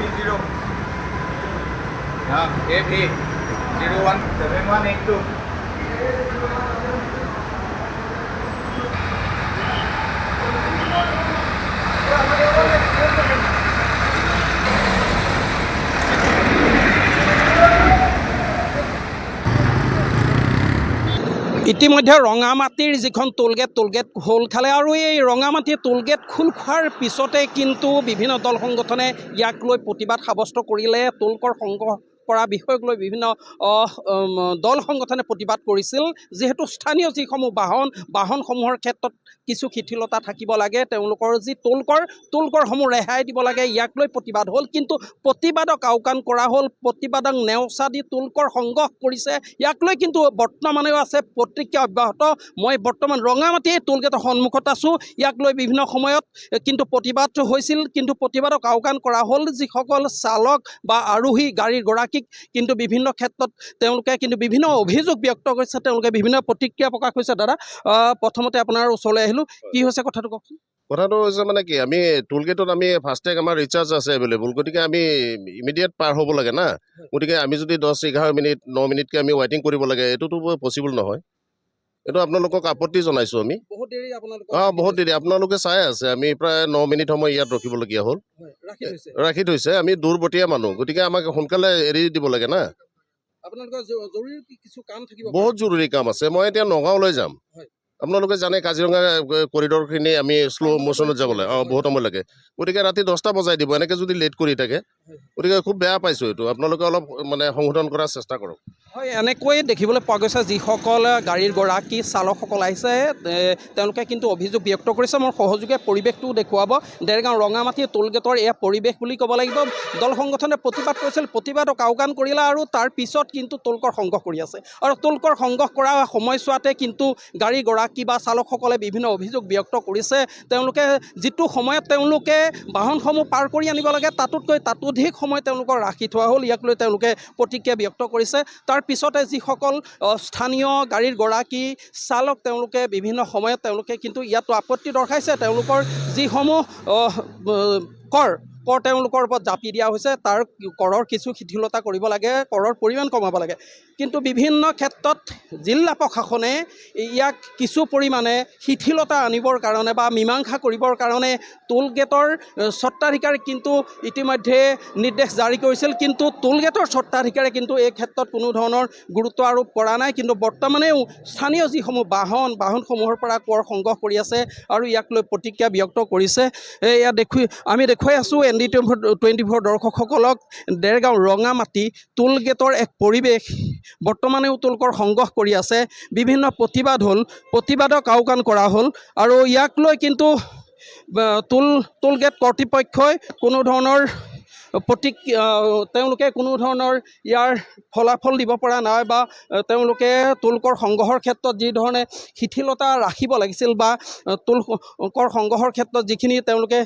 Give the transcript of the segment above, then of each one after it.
30 FA 017182 ইতিমধ্যে ৰঙামাটিৰ যিখন tollgate খোল খালে আৰু এই ৰঙামাটিৰ টোলগেট খোল খোৱাৰ পিছতে কিন্তু বিভিন্ন দল সংগঠনে ইয়াক লৈ প্ৰতিবাদ সাব্যস্ত কৰিলে। টোলকৰ সংগ্ৰহ কৰা বিষয়ক লৈ বিভিন্ন দল সংগঠনে প্ৰতিবাদ কৰিছিল। যিহেতু স্থানীয় যিসমূহ বাহনসমূহৰ ক্ষেত্ৰত কিছু শিথিলতা থাকিব লাগে, তেওঁলোকৰ যি টোলকৰসমূহ ৰেহাই দিব লাগে, ইয়াক লৈ প্ৰতিবাদ হ'ল। কিন্তু প্ৰতিবাদক আওকাণ কৰা হ'ল, প্ৰতিবাদক নেওচা দি টোলকৰ সংগ্ৰহ কৰিছে। ইয়াক লৈ কিন্তু বৰ্তমানেও আছে প্ৰতিক্ৰিয়া অব্যাহত। মই বৰ্তমান ৰঙামাটি টোলগেটৰ সন্মুখত আছোঁ। ইয়াক লৈ বিভিন্ন সময়ত কিন্তু প্ৰতিবাদ হৈছিল, কিন্তু প্ৰতিবাদক আওকাণ কৰা হ'ল। যিসকল চালক বা আৰোহী গাড়ীৰ গৰাকী কিন্তু বিভিন্ন ক্ষেত্ৰত তেওঁলোকে কিন্তু বিভিন্ন অভিযোগ ব্যক্ত কৰিছে, তেওঁলোকে বিভিন্ন প্ৰতিক্ৰিয়া প্ৰকাশ কৰিছে। দাদা, প্ৰথমতে আপোনাৰ ওচৰলৈ আহিলোঁ, কি হৈছে কথাটো কওকচোন। কথাটো হৈছে মানে কি, আমি টোলগেটত আমি ফাষ্টেগ আমাৰ ৰিচাৰ্জ আছে এভেইলেবল, গতিকে আমি ইমিডিয়েট পাৰ হ'ব লাগে না। গতিকে আমি যদি 10-11 মিনিট 9 মিনিটকৈ আমি ৱেইটিং কৰিব লাগে, এইটোতো পচিবল নহয়। এইটো আপোনালোকক আপত্তি জনাইছোঁ আমি। বহুত দেৰি আপোনালোকৰ বহুত দেৰি আপোনালোকে চাই আছে। আমি প্ৰায় 9 মিনিট সময় ইয়াত ৰখিবলগীয়া হ'ল। ৰাখি থৈছে। আমি দূৰবতীয়া মানুহ, গতিকে আমাক সোনকালে এৰি দিব লাগে না। আপোনালোকৰ জৰুৰী কিছু কাম থাকিব, বহুত জৰুৰী কাম আছে। মই এতিয়া নগাঁৱলৈ যাম। আপোনালোকে জানে কাজিৰঙা কৰিডৰখিনি আমি শ্ল' মোশ্যনত যাব লাগে, বহুত সময় লাগে। গতিকে ৰাতি 10টা বজাই দিব, এনেকৈ যদি লেট কৰি থাকে। গতিকে খুব বেয়া পাইছোঁ এইটো। আপোনালোকে অলপ মানে সংশোধন কৰাৰ চেষ্টা কৰক। হয়, এনেকৈ দেখিবলৈ পোৱা গৈছে। যিসকল গাড়ীৰ গৰাকী চালকসকল আহিছে, তেওঁলোকে কিন্তু অভিযোগ ব্যক্ত কৰিছে। মোৰ সহযোগে পৰিৱেশটো দেখুৱাব। দেৰগাঁও ৰঙামাটি টোলগেটৰ এয়া পৰিৱেশ বুলি ক'ব লাগিব। দল সংগঠনে প্ৰতিবাদ কৰিছিল, প্ৰতিবাদক আওকাণ কৰিলে আৰু তাৰ পিছত কিন্তু টোলকৰ সংগ্ৰহ কৰি আছে। আৰু টোলকৰ সংগ্ৰহ কৰা সময়ছোৱাতে কিন্তু গাড়ী গৰাকী বা চালকসকলে বিভিন্ন অভিযোগ ব্যক্ত কৰিছে। তেওঁলোকে যিটো সময়ত তেওঁলোকে বাহনসমূহ পাৰ কৰি আনিব লাগে, তাতোধিক সময় তেওঁলোকক ৰাখি থোৱা হ'ল। ইয়াক লৈ তেওঁলোকে প্ৰতিক্ৰিয়া ব্যক্ত কৰিছে। তাৰ পিছতে যিসকল স্থানীয় গাড়ীৰ গৰাকী চালক, তেওঁলোকে বিভিন্ন সময়ত তেওঁলোকে কিন্তু ইয়াতো আপত্তি দৰ্শাইছে। তেওঁলোকৰ যিসমূহ কৰ তেওঁলোকৰ ওপৰত জাপি দিয়া হৈছে, তাৰ কৰৰ কিছু শিথিলতা কৰিব লাগে, কৰৰ পৰিমাণ কমাব লাগে। কিন্তু বিভিন্ন ক্ষেত্ৰত জিলা প্ৰশাসনে ইয়াক কিছু পৰিমাণে শিথিলতা আনিবৰ কাৰণে বা মীমাংসা কৰিবৰ কাৰণে টোলগেটৰ স্বত্বাধিকাৰী কিন্তু ইতিমধ্যে নিৰ্দেশ জাৰি কৰিছিল। কিন্তু টোলগেটৰ স্বত্বাধিকাৰে কিন্তু এই ক্ষেত্ৰত কোনো ধৰণৰ গুৰুত্ব আৰোপ কৰা নাই। কিন্তু বৰ্তমানেও স্থানীয় যিসমূহ বাহনসমূহৰ পৰা কৰ সংগ্ৰহ কৰি আছে আৰু ইয়াক লৈ প্ৰতিক্ৰিয়া ব্যক্ত কৰিছে। এয়া আমি দেখুৱাই আছোঁ ND24 দৰ্শকসকলক দেৰগাঁও ৰঙামাটি টোলগেটৰ এক পৰিৱেশ। বৰ্তমানেও টোলকৰ সংগ্ৰহ কৰি আছে। বিভিন্ন প্ৰতিবাদ হ'ল, প্ৰতিবাদক আওকাণ কৰা হ'ল আৰু ইয়াক লৈ কিন্তু টোলগেট কৰ্তৃপক্ষই কোনো ধৰণৰ তেওঁলোকে কোনো ধৰণৰ ইয়াৰ ফলাফল দিব পৰা নাই বা তেওঁলোকে টোলকৰ সংগ্ৰহৰ ক্ষেত্ৰত যি ধৰণে শিথিলতা ৰাখিব লাগিছিল বা টোলকৰ সংগ্ৰহৰ ক্ষেত্ৰত যিখিনি তেওঁলোকে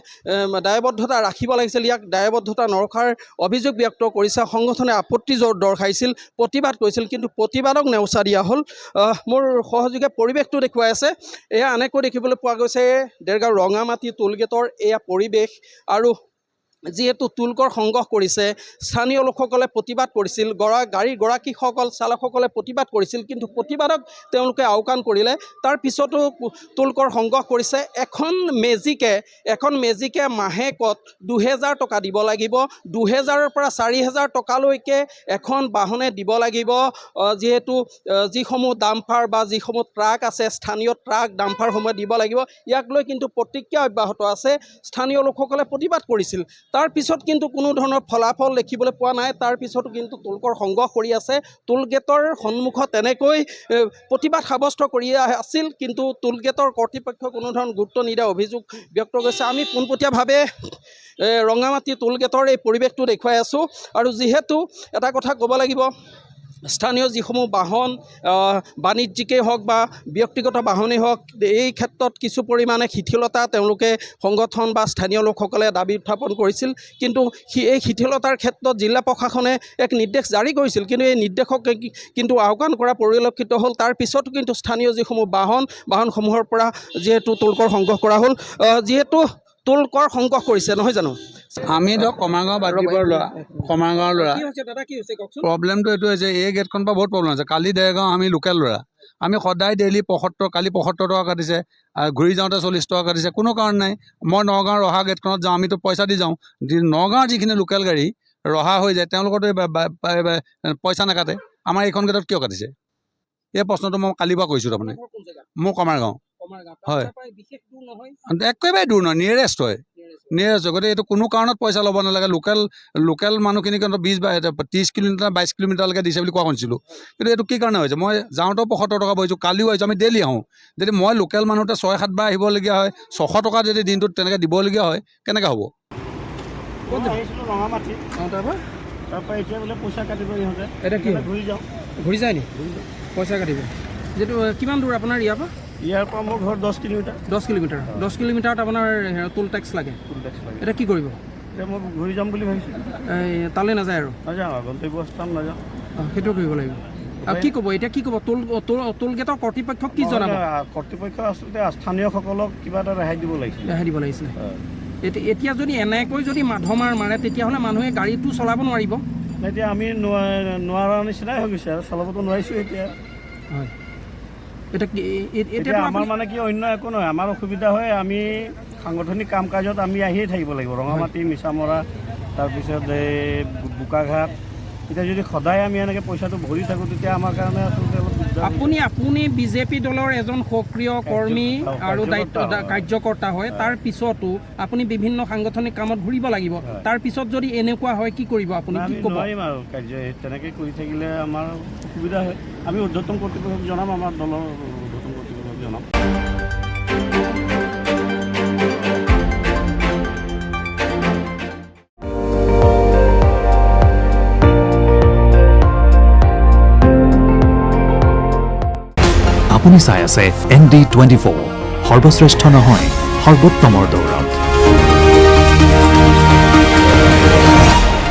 দায়বদ্ধতা ৰাখিব লাগিছিল, ইয়াক দায়বদ্ধতা নৰখাৰ অভিযোগ ব্যক্ত কৰিছে। সংগঠনে আপত্তি দৰ্শাইছিল, প্ৰতিবাদ কৰিছিল, কিন্তু প্ৰতিবাদক নেওচা দিয়া হ'ল। মোৰ সহযোগে পৰিৱেশটো দেখুৱাই আছে। এয়া এনেকৈ দেখিবলৈ পোৱা গৈছে দেৰগাঁও ৰঙামাটি টোলগেটৰ এয়া পৰিৱেশ। আৰু যিহেতু টোলকৰ সংগ্ৰহ কৰিছে, স্থানীয় লোকসকলে প্ৰতিবাদ কৰিছিল, গাড়ীৰ গৰাকীসকল চালকসকলে প্ৰতিবাদ কৰিছিল, কিন্তু প্ৰতিবাদক তেওঁলোকে আওকাণ কৰিলে। তাৰ পিছতো টোলকৰ সংগ্ৰহ কৰিছে। এখন মেজিকে মাহেকত 2000 টকা দিব লাগিব। 2000ৰ পৰা 4000 টকালৈকে এখন বাহনে দিব লাগিব। যিহেতু যিসমূহ ডাম্পাৰ বা যিসমূহ ট্ৰাক আছে, স্থানীয় ট্ৰাক ডাম্পাৰসমূহে দিব লাগিব। ইয়াক লৈ কিন্তু প্ৰতিক্ৰিয়া অব্যাহত আছে। স্থানীয় লোকসকলে প্ৰতিবাদ কৰিছিল। তাৰ পিছত কিন্তু কোনো ধৰণৰ ফলাফল দেখিবলৈ পোৱা নাই। তাৰ পিছতো কিন্তু টোলকৰ সংগ্ৰহ কৰি আছে। টোলগেটৰ সন্মুখত তেনেকৈ প্ৰতিবাদ সাব্যস্ত কৰি আছিল, কিন্তু টোলগেটৰ কৰ্তৃপক্ষই কোনো ধৰণৰ গুৰুত্ব নিদিয়া অভিযোগ ব্যক্ত কৰিছে। আমি পোনপটীয়াভাৱে ৰঙামাটি টোলগেটৰ এই পৰিৱেশটো দেখুৱাই আছোঁ। আৰু যিহেতু এটা কথা ক'ব লাগিব, স্থানীয় যিসমূহ বাহন বাণিজ্যিকেই হওক বা ব্যক্তিগত বাহনেই হওক, এই ক্ষেত্ৰত কিছু পৰিমাণে শিথিলতা তেওঁলোকে সংগঠন বা স্থানীয় লোকসকলে দাবী উত্থাপন কৰিছিল। কিন্তু এই শিথিলতাৰ ক্ষেত্ৰত জিলা প্ৰশাসনে এক নিৰ্দেশ জাৰি কৰিছিল, কিন্তু এই নিৰ্দেশক কিন্তু আওকাণ কৰা পৰিলক্ষিত হ'ল। তাৰ পিছতো কিন্তু স্থানীয় যিসমূহ বাহনসমূহৰ পৰা যিহেতু টোলকৰ সংগ্ৰহ কৰা হ'ল, যিহেতু টোল-কৰ সংগ্ৰহ কৰিছে নহয় জানো? আমি ধৰক কমাৰগাঁও বাদ্ৰীপুৰৰ ল'ৰা, কমাৰগাঁৱৰ ল'ৰা। কি হৈছে দাদা, কি হৈছে কওকচোন? প্ৰব্লেমটো এইটো হৈছে, এই গেটখনৰ পৰা বহুত প্ৰব্লেম আছে। কালি দেৰগাঁও আমি লোকেল ল'ৰা, আমি সদায় ডেইলি 75, কালি 75 টকা কাটিছে, ঘূৰি যাওঁতে 40 টকা কাটিছে, কোনো কাৰণ নাই। মই নগাঁৱৰ ৰহা গেটখনত যাওঁ, আমিতো পইচা দি যাওঁ। নগাঁৱৰ যিখিনি লোকেল গাড়ী ৰহা হৈ যায়, তেওঁলোকৰতো পইচা নাকাটে, আমাৰ এইখন গেটত কিয় কাটিছে? এই প্ৰশ্নটো মই কালিৰ পৰা কৈছোঁ। তাৰমানে মোৰ কমাৰগাঁও হয়, একেবাৰে দূৰ নহয়, নিয়েৰেষ্ট হয়, নিয়েৰেষ্ট হয়। গতিকে এইটো কোনো কাৰণত পইচা ল'ব নালাগে। লোকেল মানুহখিনিক 30 কিলোমিটাৰ 22 কিলোমিটাৰলৈকে দিছে বুলি কোৱা শুনিছিলোঁ, কিন্তু এইটো কি কাৰণে হৈছে? মই যাওঁতেও 75 টকা বহিছোঁ, কালিও আহিছোঁ, আমি ডেইলি আহোঁ। যদি মই লোকেল মানুহতে 6-7 বাৰ আহিবলগীয়া হয়, 600 টকা যদি দিনটোত তেনেকৈ দিবলগীয়া হয়, কেনেকৈ হ'ব? আহিছিলোঁ ৰঙামাটি, তাৰপৰা এতিয়া বোলে পইচা কাটিব ইহঁতে। এতিয়া কি ঘূৰি যাওঁ, ঘূৰি যায় নি? পইচা কাটিব। যিটো কিমান দূৰ আপোনাৰ ইয়াৰ পৰা মোৰ ঘৰ 10 কিলোমিটাৰ। 10 কিলোমিটাৰ। 10 কিলোমিটাৰত আপোনাৰ টোল টেক্স লাগে। এতিয়া কি কৰিব? এতিয়া মই ঘূৰি যাম বুলি ভাবিছোঁ। তালৈ নাযায় আৰু? নাযাওঁ, গন্তব্য স্থান নাযাওঁ। সেইটো কৰিব লাগিব। আৰু কি ক'ব এতিয়া? কি ক'ব? টোল গেটৰ কৰ্তৃপক্ষক কি জনাব? কৰ্তৃপক্ষ আচলতে স্থানীয়সকলক কিবা এটা ৰেহাই দিব লাগিছিলে। ৰেহাই দিব লাগিছিলে। এতিয়া যদি এনেকৈ যদি মাধমাৰ মাৰে, তেতিয়াহ'লে মানুহে গাড়ীটো চলাব নোৱাৰিব। এতিয়া আমি নোৱাৰাৰ নিচিনাই হৈ গৈছে আৰু চলাবতো নোৱাৰিছোঁ এতিয়া। হয়, এতিয়া আমাৰ মানে কি অন্য একো নহয়, আমাৰ অসুবিধা হয়, আমি সাংগঠনিক কাম কাজত আমি আহিয়ে থাকিব লাগিব। ৰঙামাটি, মিছামৰা, তাৰপিছত এই বোকাঘাট। এতিয়া যদি সদায় আমি এনেকৈ পইচাটো ভৰি থাকোঁ, তেতিয়া আমাৰ কাৰণে আচলতে অলপ দিগদাৰ। আপুনি বিজেপি দলৰ এজন সক্ৰিয় কৰ্মী আৰু কাৰ্যকৰ্তা হয়, তাৰ পিছতো আপুনি বিভিন্ন সাংগঠনিক কামত ঘূৰিব লাগিব। তাৰ পিছত যদি এনেকুৱা হয়, কি কৰিব আপুনি? কি ক'ব? নোৱাৰিম আৰু কাৰ্য তেনেকৈ কৰি থাকিলে আমাৰ অসুবিধা হয়। আমি ঊৰ্ধ্বতন কৰ্তৃপক্ষক জনাম, আমাৰ দলৰ ঊৰ্ধ্বতন কৰ্তৃপক্ষক জনাম। আপুনি চাই আছে ND24, সৰ্বশ্ৰেষ্ঠ নহয়, সৰ্বোত্তমৰ দৌৰ।